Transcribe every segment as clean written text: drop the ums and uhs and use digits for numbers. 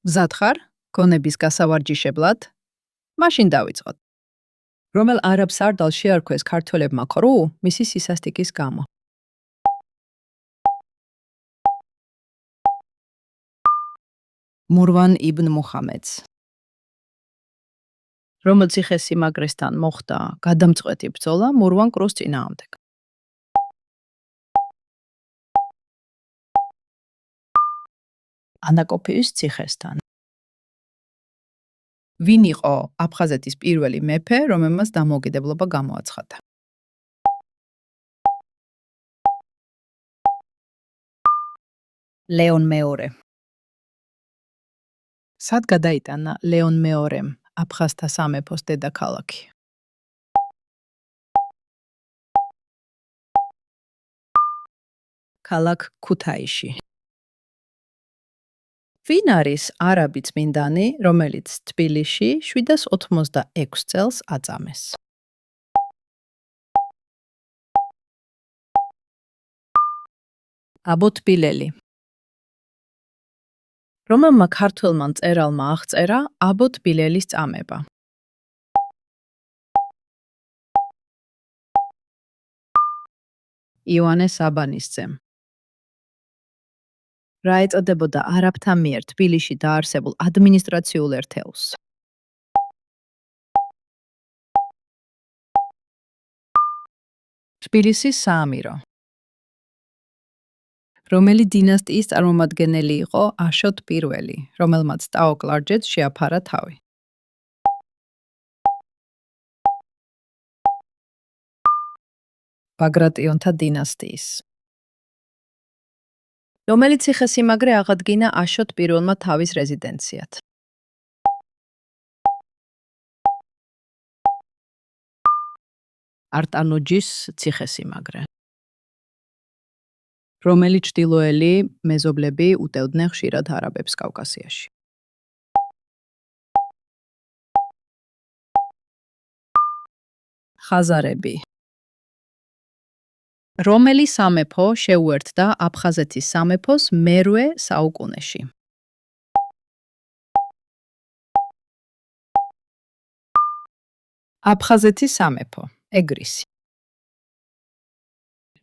მზად ხარ? გონების გასავარჯიშებლად? მაშინ დავიწყოთ. რომელ არაბ სარდალს შეარქვეს ქართველებმა ქრუ მისი სისასტიკის გამო? მურვან იბნ მუჰამედს. რომელ ციხესიმაგრესთან მოხდა გადამწყვეტი ბრძოლა მურვან კრუს წინააღმდეგ? ანაკოფიუს ციხესთან. ვინ იყო აფხაზეთის პირველი მეფე, რომელმაც დამოუკიდებლობა გამოაცხადა? ლეონ მეორე. სად გადაიტანა ლეონ მეორემ აფხაზთა სამეფოს დედაქალაქი? ქალაქ ქუთაისში. ვინ არის არაბი წმინდანი, რომელიც თბილისში 786 წელს აწამეს? აბო თბილელი. რომელმა ქართველმა მწერალმა აღწერა აბო თბილელის წამება? იოანე საბანისძემ. რა ეწოდებოდა არაბთა მიერ თბილისში დაარსებულ ადმინისტრაციულ ერთეულს? თბილისის საამირო. რომელი დინასტიის წარმომადგენელი იყო აშოტ პირველი, რომელმაც ტაო-კლარჯეთს შეაფარა თავი? ბაგრატიონთა დინასტიის. რომელი ციხესიმაგრე აღადგინა აშოტ პირველმა თავის რეზიდენციად? არტანუჯის ციხესიმაგრე. რომელი ჩრდილოელი მეზობლები უტევდნენ ხშირად არაბებს კავკასიაში? ხაზარები. რომელი სამეფო შეუერთდა აფხაზეთის სამეფოს მერვე საუკუნეში? აფხაზეთის სამეფო, ეგრისი.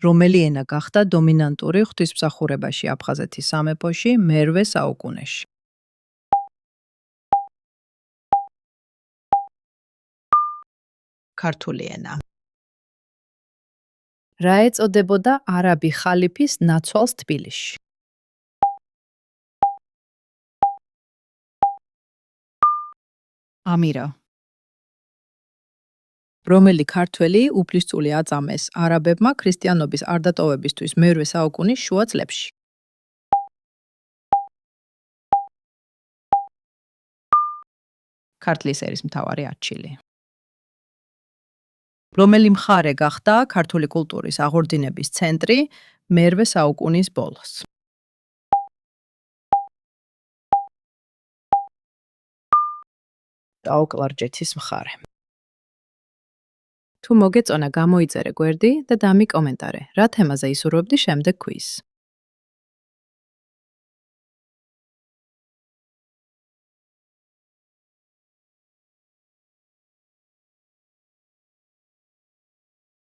რომელი ენა გახდა დომინანტური ღვთისმსახურებაში აფხაზეთის სამეფოში მერვე საუკუნეში? ქართული ენა. რა ეწოდებოდა არაბი ხალიფის ნაცვალს თბილისში? ამირა. რომელი ქართველი უფლისწული აწამეს არაბებმა ქრისტიანობის არ დატოვებისთვის მერვე საუკუნის შუა წლებში? ქართლის ერისმთავარი აჩილი. რომელი მხარე გახდა ქართული კულტურის აღორძინების ცენტრი მერვე საუკუნის ბოლოს? ტაო-კლარჯეთის მხარე. თუ მოგეწონა, გამოიწერე გვერდი და დამი კომენტარე. რა თემაზე ისურვებდი შემდეგ კვიზს?